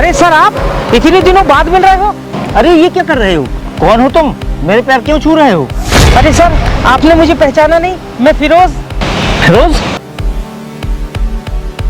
अरे सर, आप इतने दिनों बाद मिल रहे हो? अरे ये क्या कर रहे हो? कौन हो तुम? मेरे पैर क्यों छू रहे हो? अरे सर, आपने मुझे पहचाना नहीं? मैं फिरोज। फिरोज?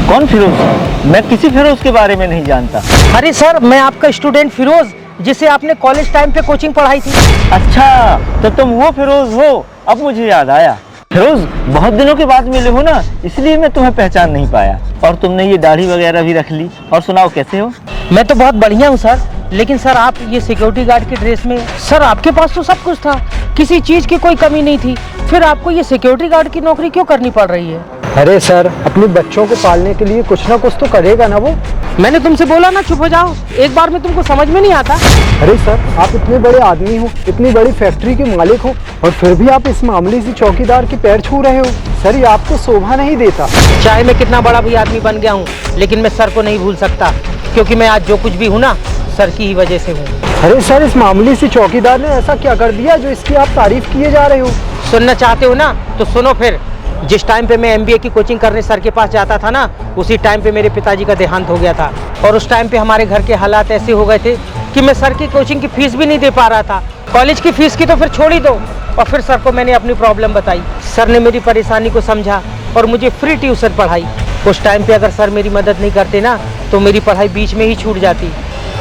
कौन फिरोज? मैं किसी फिरोज के बारे में नहीं जानता। अरे सर, मैं आपका स्टूडेंट फिरोज, जिसे आपने कॉलेज टाइम पे कोचिंग पढ़ाई थी। अच्छा, तो तुम वो फिरोज हो। अब मुझे याद आया। फिरोज, बहुत दिनों के बाद मिले हो ना, इसलिए मैं तुम्हें पहचान नहीं पाया। और तुमने ये दाढ़ी वगैरह भी रख ली। और सुनाओ, कैसे हो? मैं तो बहुत बढ़िया हूँ सर, लेकिन सर आप ये सिक्योरिटी गार्ड की ड्रेस में, सर आपके पास तो सब कुछ था, किसी चीज की कोई कमी नहीं थी, फिर आपको ये सिक्योरिटी गार्ड की नौकरी क्यों करनी पड़ रही है? अरे सर, अपने बच्चों को पालने के लिए कुछ ना कुछ तो करेगा ना वो। मैंने तुमसे बोला ना चुप हो जाओ, एक बार में तुमको समझ में नहीं आता। अरे सर, आप इतने बड़े आदमी हो, इतनी बड़ी फैक्ट्री के मालिक हो, और फिर भी आप इस मामूली सी चौकीदार के पैर छू रहे हो। सर, ये आपको शोभा नहीं देता। चाहे मैं कितना बड़ा भी आदमी बन गया हूँ, लेकिन मैं सर को नहीं भूल सकता, क्योंकि मैं आज जो कुछ भी हूँ ना, सर की ही वजह से हूँ। अरे सर, इस मामूली सी चौकीदार ने ऐसा क्या कर दिया जो इसकी आप तारीफ किए जा रहे हो? सुनना चाहते हो ना, तो सुनो फिर। जिस टाइम पे मैं एमबीए की कोचिंग करने सर के पास जाता था ना, उसी टाइम पे मेरे पिताजी का देहांत हो गया था। और उस टाइम पे हमारे घर के हालात ऐसे हो गए थे कि मैं सर की कोचिंग की फीस भी नहीं दे पा रहा था। कॉलेज की फीस की तो फिर छोड़ ही दो। और फिर सर को मैंने अपनी प्रॉब्लम बताई। सर ने मेरी परेशानी को समझा और मुझे फ्री ट्यूशन पढ़ाई। उस टाइम पे अगर सर मेरी मदद नहीं करते ना, तो मेरी पढ़ाई बीच में ही छूट जाती।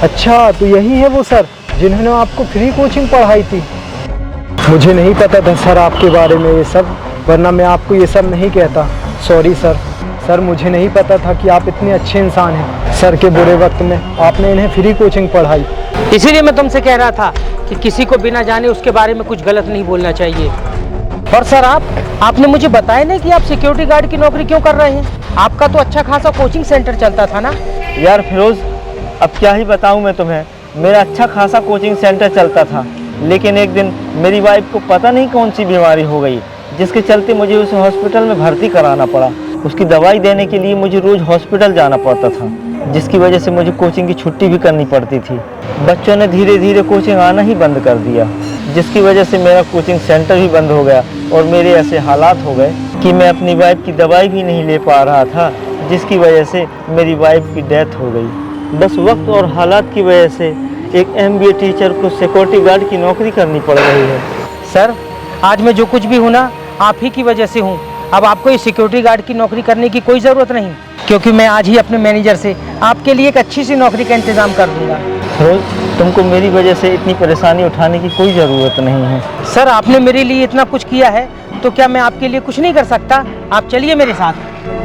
अच्छा, तो यही है वो सर जिन्होंने आपको फ्री कोचिंग पढ़ाई थी। मुझे नहीं पता था सर आपके बारे में ये सब, वरना मैं आपको ये सब नहीं कहता। Sorry sir. सर, मुझे नहीं पता था कि आप इतने अच्छे इंसान हैं। सर के बुरे वक्त में आपने इन्हें फ्री कोचिंग पढ़ाई। इसीलिए मैं तुमसे कह रहा था कि किसी को बिना जाने उसके बारे में कुछ गलत नहीं बोलना चाहिए। और सर, आपने मुझे बताया नहीं कि आप सिक्योरिटी गार्ड की नौकरी क्यों कर रहे हैं? आपका तो अच्छा खासा कोचिंग सेंटर चलता था ना। यार फिरोज, अब क्या ही बताऊं मैं तुम्हें। मेरा अच्छा खासा कोचिंग सेंटर चलता था, लेकिन एक दिन मेरी वाइफ को पता नहीं कौन सी बीमारी हो गई, जिसके चलते मुझे उसे हॉस्पिटल में भर्ती कराना पड़ा। उसकी दवाई देने के लिए मुझे रोज़ हॉस्पिटल जाना पड़ता था, जिसकी वजह से मुझे कोचिंग की छुट्टी भी करनी पड़ती थी। बच्चों ने धीरे धीरे कोचिंग आना ही बंद कर दिया, जिसकी वजह से मेरा कोचिंग सेंटर भी बंद हो गया। और मेरे ऐसे हालात हो गए कि मैं अपनी वाइफ की दवाई भी नहीं ले पा रहा था, जिसकी वजह से मेरी वाइफ की डेथ हो गई। बस वक्त और हालात की वजह से एक एमबीए टीचर को सिक्योरिटी गार्ड की नौकरी करनी पड़ रही है। सर, आज मैं जो कुछ भी हूँ ना, आप ही की वजह से हूँ। अब आपको ये सिक्योरिटी गार्ड की नौकरी करने की कोई ज़रूरत नहीं, क्योंकि मैं आज ही अपने मैनेजर से आपके लिए एक अच्छी सी नौकरी का इंतज़ाम कर दूंगा। रोज, तुमको मेरी वजह से इतनी परेशानी उठाने की कोई ज़रूरत नहीं है। सर, आपने मेरे लिए इतना कुछ किया है, तो क्या मैं आपके लिए कुछ नहीं कर सकता? आप चलिए मेरे साथ।